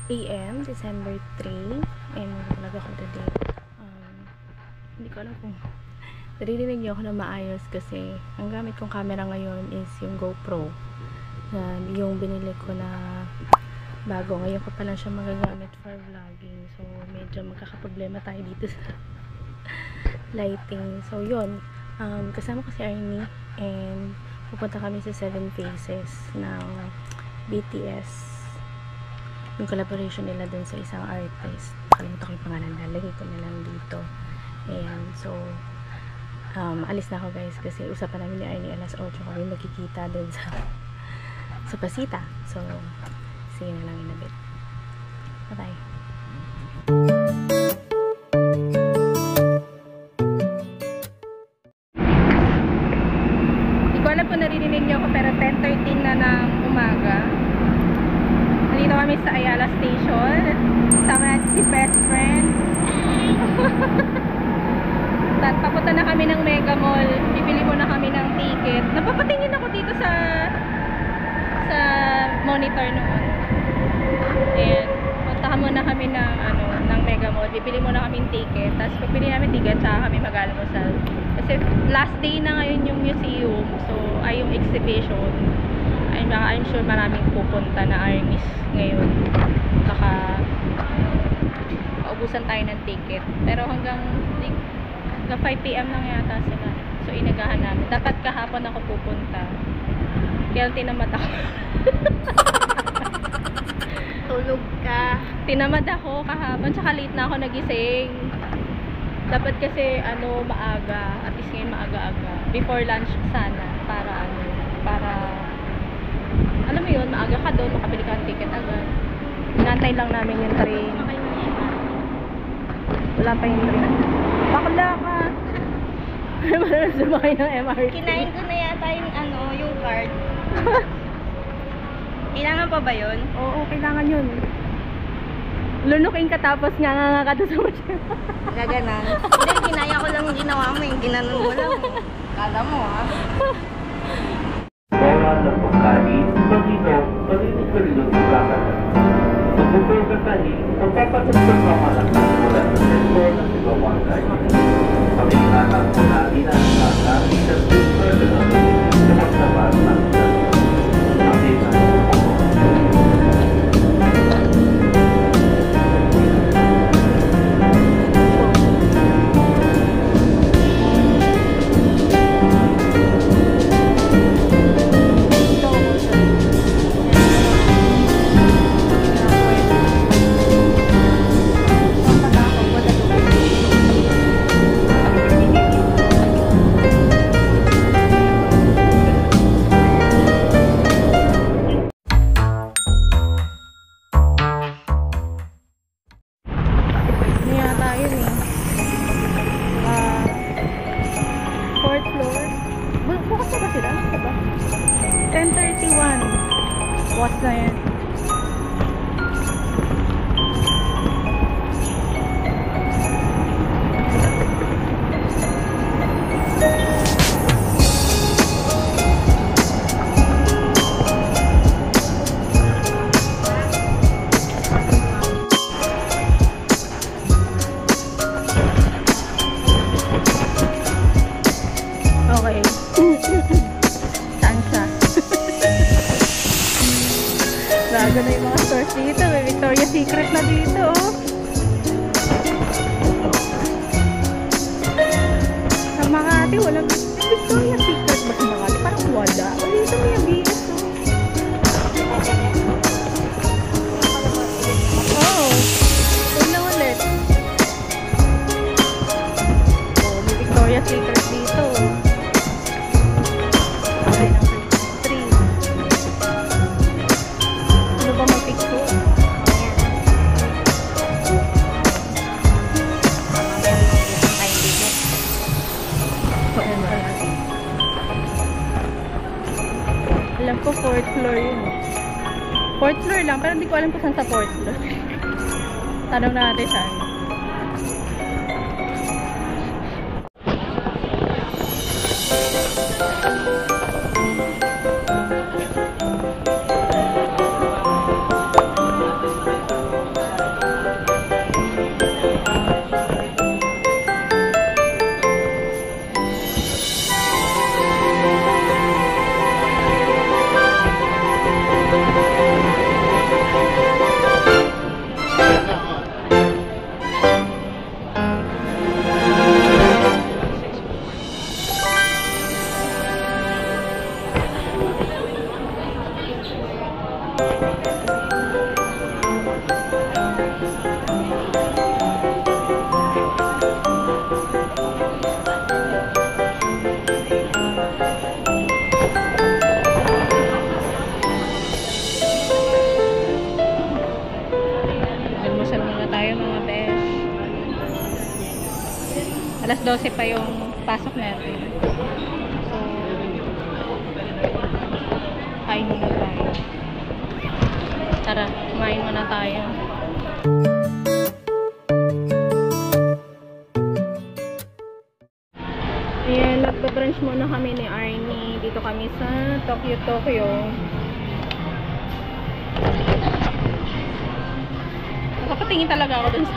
AM, December 3, and mag-vlog ako today. Hindi ko alam kung naririnig niyo ako na maayos kasi ang gamit kong camera ngayon is yung GoPro. Yung binili ko na bago. Ngayon ko pa lang siya magagamit for vlogging. So, medyo magkakaproblema tayo dito sa lighting. So, yun. Kasama ko si Arnie and pupunta kami sa 7 Faces ng BTS. Yung collaboration nila dun sa isang artist. Nakalimutan ko yung pangalan. Lalagay ko na lang dito. And so, alis na ako guys kasi usapan namin ni Arnie alas 8 kami magkikita dun sa Pasita. So, see you na lang in a bit. Bye-bye. Hindi ko alam kung naririnig niyo ako pero 10:13 na ng umaga. Nandito kami sa Ayala Station. Sama natin si best friend. Papunta na kami ng Mega Mall. Bibili muna kami ng ticket. Napapatingin ako dito sa monitor noon. Ayan. Puntahan muna kami ng Mega Mall. Bibili muna kami ng ticket. Tapos pagpili namin ticket, saka kami mag-almusal. Kasi last day na ngayon yung museum. So, ay yung exhibition. I'm sure maraming pupunta na armies ngayon. Baka paubusan tayo ng ticket. Pero hanggang 5 PM lang yata sila. So, inagahan namin. Dapat kahapon ako pupunta. Kaya tinamad ako. Tulog ka. Tinamad ako kahapon. Tsaka late na ako nagising. Dapat kasi maaga. At least ngayon maaga-aga. Before lunch sana. Para alam mo yun, maaga ka doon, makabili ka ng ticket agad. Inantay lang namin yung train. Wala pa yung train. Bakla ka! Marunong sumakay ng MRT. Kinain ko na yata yung card. Kailangan pa ba yun? Oo, kailangan yun. Lunukin ka tapos nga ka doon sa machine. Gaganan. Hindi, kinaya ko lang yung ginawa mo. Yung ginanon mo lang. Kala mo Oras ng pagkain, pag-inom, pag-inom ng lakad. Magbubay ka tayo, magpapatagpag ka malang mula sa sektor ng ibawang tayo. Pag-inanak mo na inasaka, isang super na magsabat ng What's na yan? Okay. Saan siya? Bago na yung mga stores dito. May Victoria's Secret na dito, oh. Sa Makati, walang Victoria's Secret ba sa Makati? Parang wala. O dito may ABS, oh. Oh. Huwag na ulit. Oh, may Victoria's Secret dito, oh. Okay, number 3. Ano ba mag-picture? Alam ko 4th floor yun. 4th floor lang, pero hindi ko alam kung saan sa 4th floor. Tanong natin saan. Alas 12 pa yung pasok natin. So, kain muna tayo. Tara, kumain muna tayo. Ayan, nagpa-brunch muna kami ni Arnie. Dito kami sa Tokyo. Nakapatingin talaga ako dun sa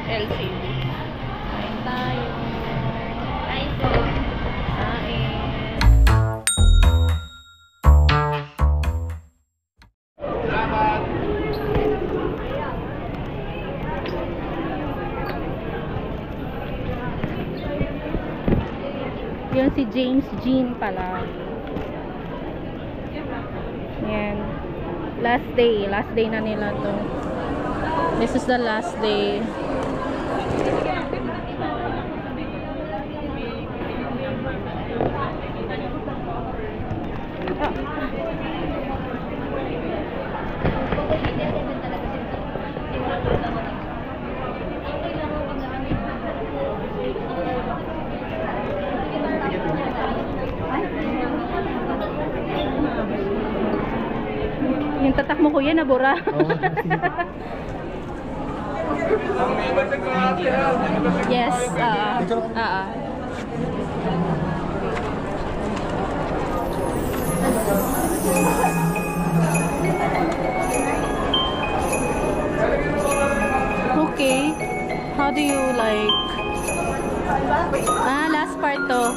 LCD. Kain tayo. Kain. Yun si James Jean pala. Yan. Last day na nila to. This is the last day. Yung tatak mo kuya, nabura. Yes, Okay. How do you like? Last part to.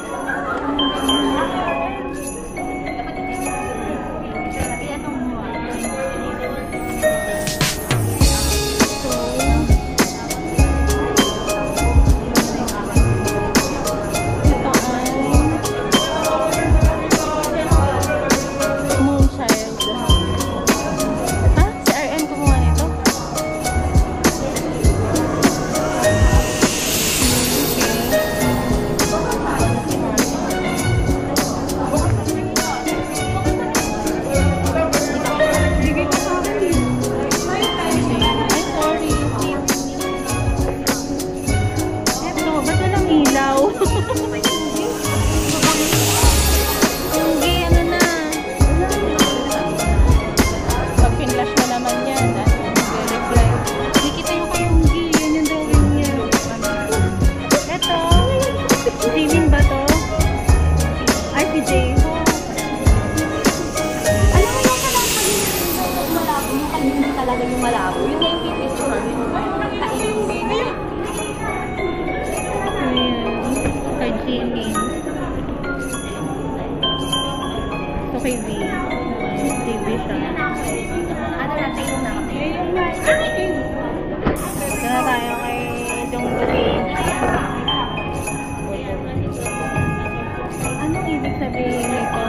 Okay, V. TV siya. Ano natin yung natin? Kaya tayo kay Jongguin. Anong ibig sabihin nito?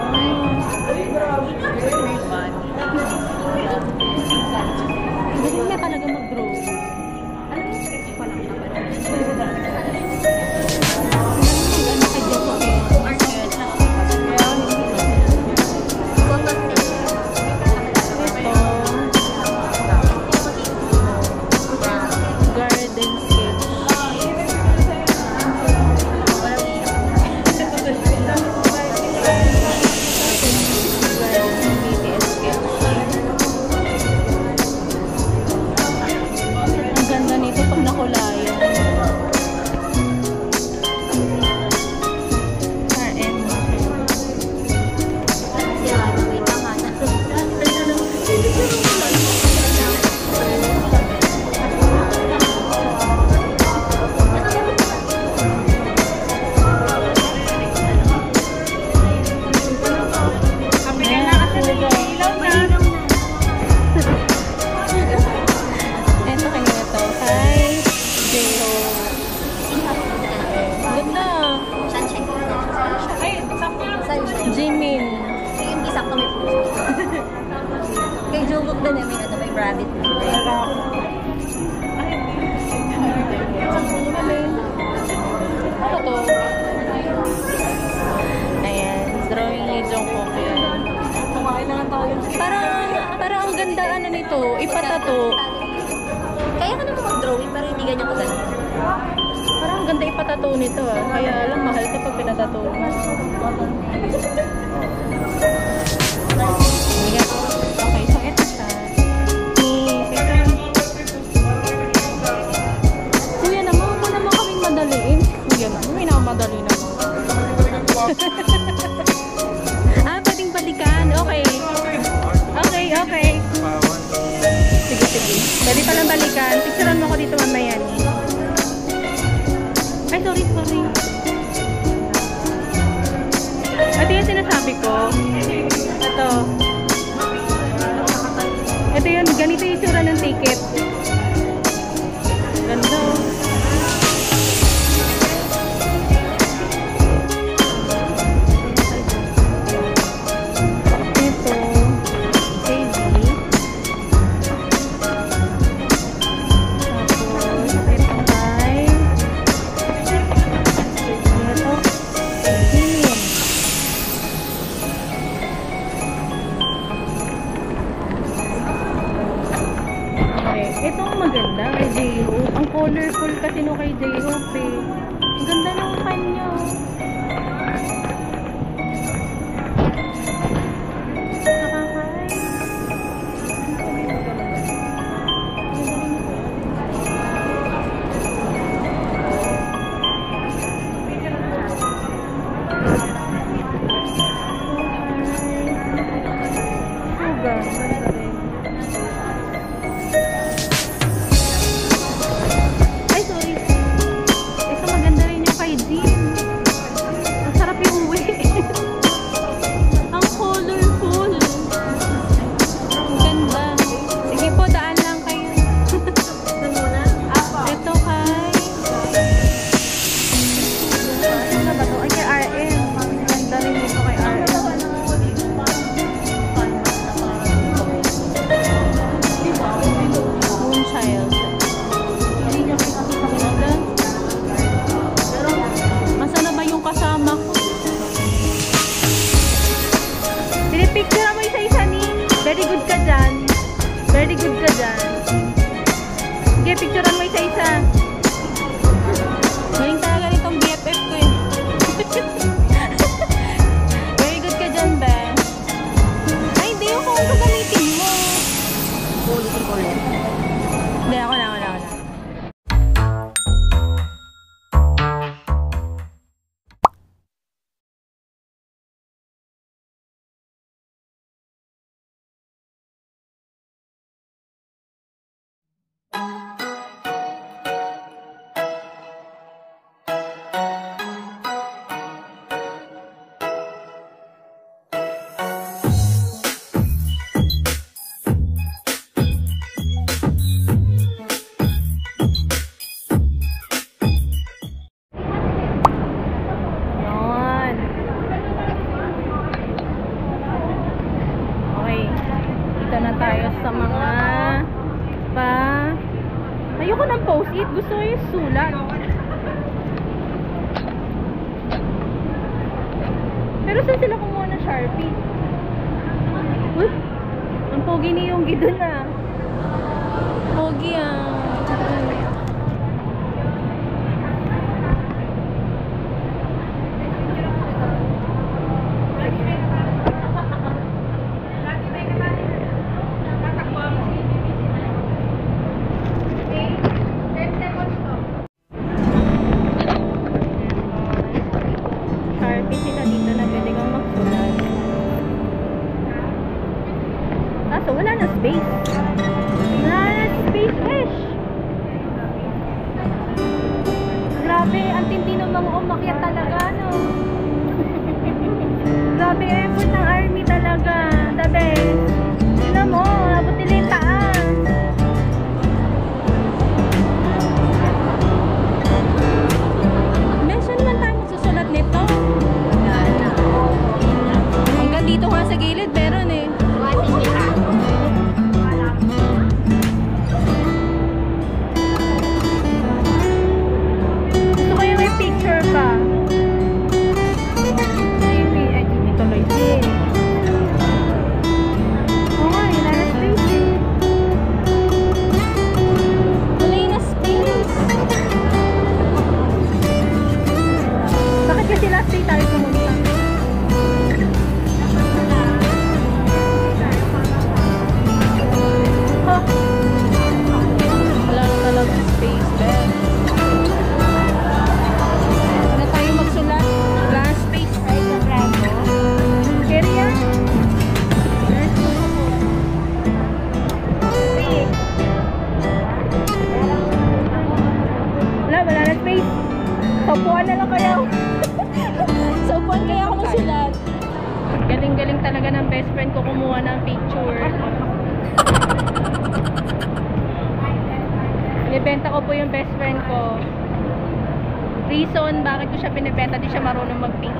Galing na talaga mag-grow. Ano yung script ko lang naman? Jimin. Yung isa ko may puso. Kay Jungkook din may rabbit. Ano to? Ayan, drawing ni Jungkook yan. Kumain na nga tayo. Parang ang ganda ano nito, ipatato. Kaya ka naman mag-drawing pero hindi ganyan ko ganyan. Parang ganda ipatato nito ah. Kaya alam, mahal ito pag pinatato mo. Okay, so ito siya. Kuya naman, huwag mo naman kaming madaliin. Kuya naman, may nakamadali naman. Pwedeng balikan. Okay. Okay. Sige. Pwede palang balikan. Picturean mo ko dito mamaya ni. Ay, sorry. Ito yung sinasabi ko. Ito yun. Ganito yung itsura ng ticket. Ganda. Itong maganda kay J-Hope. Ang colorful kasi no kay J-Hope eh. Ang ganda ng kanya. Very good ka dyan. Sige, picturean mo isa-isa. Galing talaga nitong BFF ko eh. Very good ka dyan, ba? Ay, hindi yung kung gagamitin mo. Ulitin ko ulit. Hindi, ako na. Tayo sa mga ayoko ng post-it, gusto ko yung sulat. Pero saan sila kumuha ng Sharpie? Uy, ang pogi ni yung gidon ah. Pogi ah. So wala na space. Fish. Grabe, ang tindi ng mga umakyat talaga, no? Grabe, effort ng army talaga. The best. Tignan mo, abot nila yung taas. Mention man tayo magsusulat nito. Hanggang dito nga sa gilid, meron eh. Binibenta ko po yung best friend ko. Reason bakit ko siya binibenta, di siya marunong mag-pink.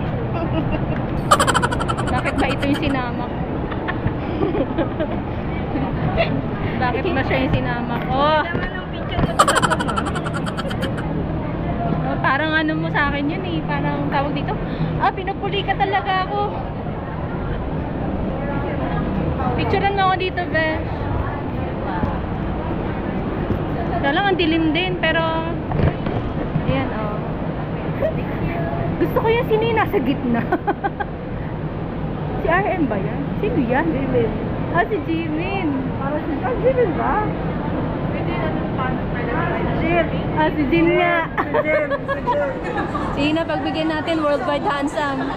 Bakit ba ito yung sinama ko? Bakit ba siya yung sinama ko? Naman ang picture ko sa mo. Oh, parang ano mo sa akin yun eh. Parang tawag dito. Pinupuli ka talaga ako. Picturean mo ako dito, Besh. Kaya lang, ang dilim din. Pero, ayan, oh. Gusto ko yan, sino yung nasa gitna? Si RM ba yan? Sino yan? Jimin. Si Jimin. Jimin ba? Si Jin nga. Sige na, pagbigyan natin worldwide handsome.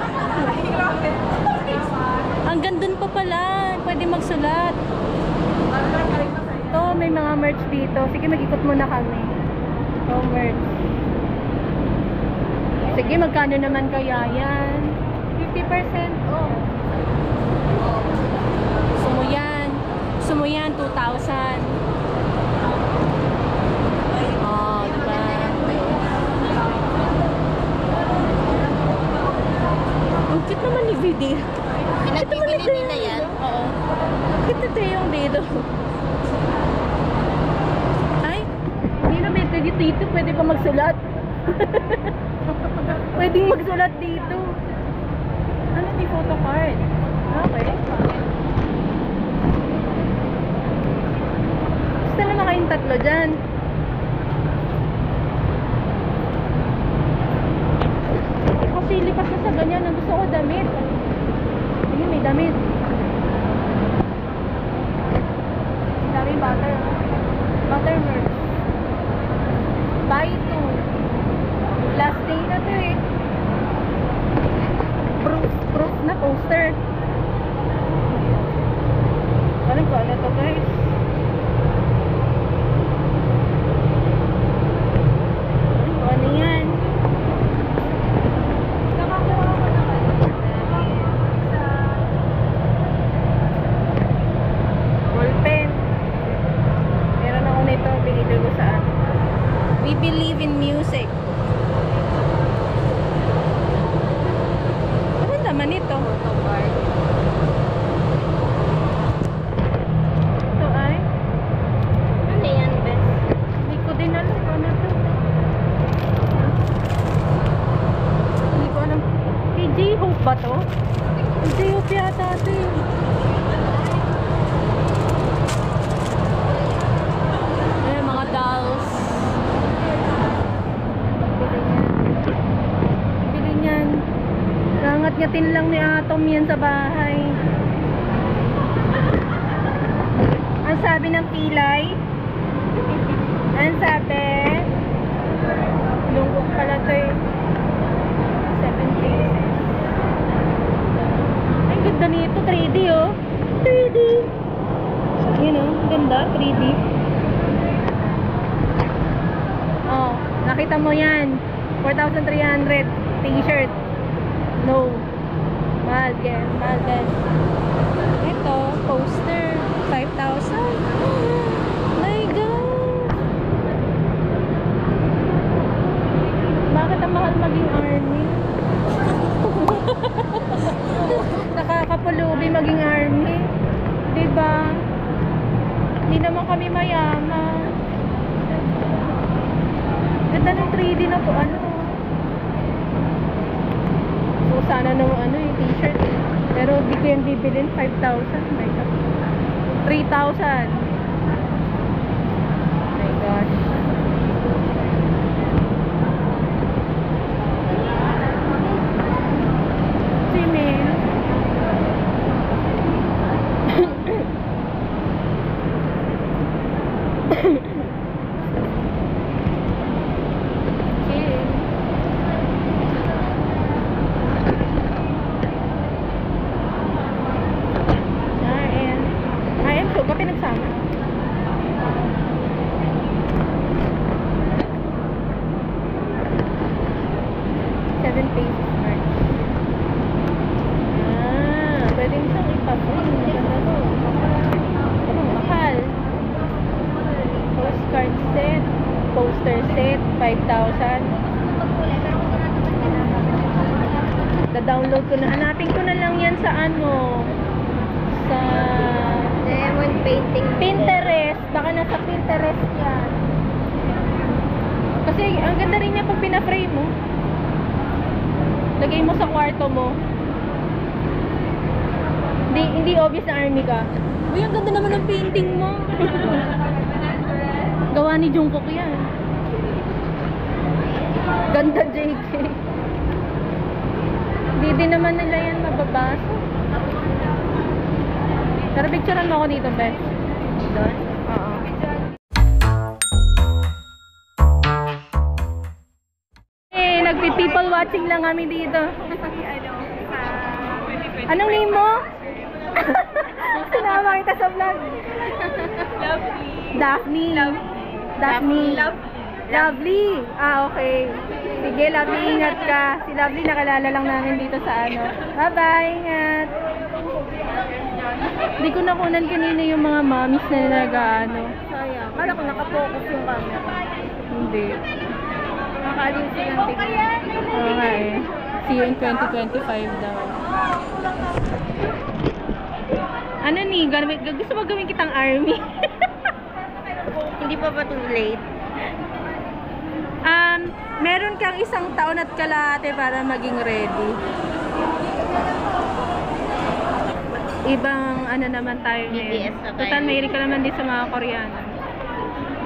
Hanggang dun pa pala. Pwede magsulat. Ito, may mga merch dito. Sige, mag-ikot muna kami. Ito, merch. Sige, magkano naman kaya yan? 50% off. Sumuyan, 2,000. Oh, diba? Ang cute naman ni Vidi. Pinagbibili nila yan? Oo. Cute na yung dito. Ay, hindi na may dito. Pwede pa magsulat. Pwedeng magsulat dito. Ano di photo card? Okay. Gusto naman kayong tatlo dyan. Kasi lipas na sa ganyan. Ang gusto ko damit. Ayun, may damit. Dami butter. Butter merch. Buy two. Last day na to eh. Proof na poster. Alam ko, ano to guys? Ano yan? Nakakuha ko naman sa ballpen. Meron ako nito, binili ko sa We Believe in Music. Ano naman ito? Ito ay? Ano yan, Bes? Hindi ko din alam kung ano to. Hindi ko alam. Kay J-Hope ba to? Kay J-Hope yata ito eh. Ayan, mga dolls. Bili niyan. Rangat-ngatin lang ni Atom yan sa bahay. Ang sabi ng pilay? Ang sabi? Lungkot pala ito eh. 7 pieces. Ay, ganda nito. 3D oh. 3D. Yun oh. Ganda. 3D. Oh. Nakita mo yan. 4,300 t-shirt. No. Mahal yan. Mahal yan. Ito. Poster. 5,000. My God. Bakit ang mahal maging army? Nakakapulubi maging army. Diba? Hindi naman kami mayaman. Ganda ng 3D na po. Ano? So, sana nung ano yung t-shirt. Pero di ko yan bibilin. 5,000. My God. 3,000. My gosh. Simin. Ba pinagsama? 7 pesos merch. Pwedeng siyang ipapon. Maganda to. Mahal. Postcard set. poster set, 5,000. Da-download ko na. Hanapin ko na lang yan sa ano, sa Lemon painting. Pinterest. Baka nasa Pinterest yan. Kasi ang ganda rin niya pag pina-frame mo. Lagay mo sa kwarto mo. Hindi obvious na army ka. Uy, ang ganda naman ng painting mo. Gawa ni Jungkook yan. Ganda, JK. Hindi din naman nila yan mababasa. Tara, picturean mo ako dito, Beth. Doon? Oo. Eh, nagpi-people watching lang kami dito. Anong name mo? Sinama kita sa vlog. Daphne. Daphne. Lovely. Ah, okay. Sige, Lovely, ingat ka. Si Lovely nakalala lang namin dito sa ano. Bye-bye, ingat. Hindi ko nakunan kanina yung mga mommies na nag-ano. Sayang. Kala ko nakapokus yung camera. Hindi. Nakaalim silang tignan. Oo nga eh. See you in 2025 daw. Ano ni? Gusto mo gawin kitang army? Hindi pa ba too late? Meron kang 1 taon at kalahati para maging ready. Ibang ano naman tayo ngayon. BTS na tayo. Total, mahilig ka naman din sa mga Koreano.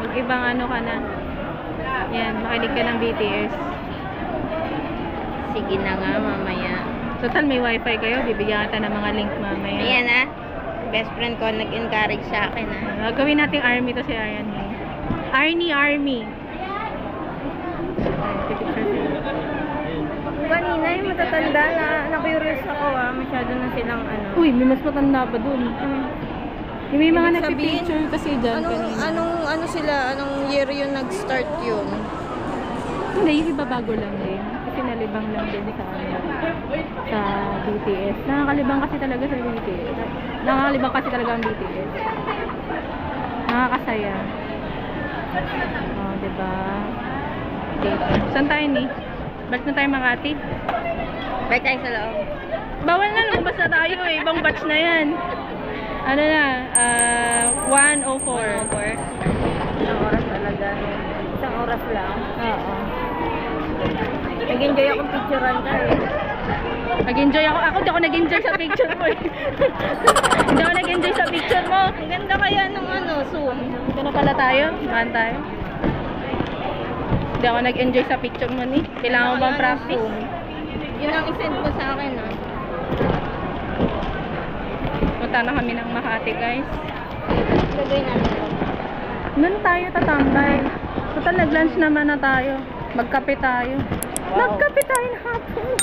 Mag-ibang ano ka na. Yan, makinig ka ng BTS. Sige na nga, mamaya. Total, may wifi kayo. Bibigyan kita ng mga link mamaya. Ayan ah. Best friend ko nag-encourage sa akin ah. Gawin nating army to si Ayan. Army. Kanina yung matatanda na curious ako ah. Masyado na silang ano. Uy, may mas matanda pa dun. Yung may mga Ibig nagpipicture kasi dyan kanina. Anong year yung nag-start yun? Hindi, yung iba bago lang din. Kasi nalibang lang din sa BTS. Nakakalibang kasi talaga sa BTS. Nakakalibang kasi talaga ang BTS. Nakakasaya. Oh, diba? Okay. Saan tayo ni? Balik na tayo Makati? Balik tayo sa loob. Bawal na, lumabas na tayo eh. Ibang batch na yan. Ano na? 1:04. Isang oras talaga. Isang oras lang. Oo. Nag-enjoy akong picturean ka eh. Nag-enjoy ako. Ako di ako nag-enjoy sa picture mo eh. Hindi ako nag-enjoy sa picture mo. Ang ganda kaya nung zoom. Ito na pala tayo. Saan tayo? Hindi ako nag-enjoy sa picture mo ni. Kailangan mo bang practice? Yun ang isend mo sa akin ah. Punta na kami ng Makati guys. Lagay natin ito. Doon tayo tatambay. Total nag-lunch naman na tayo. Magkape tayo. Wow. Magkape tayo na hapon.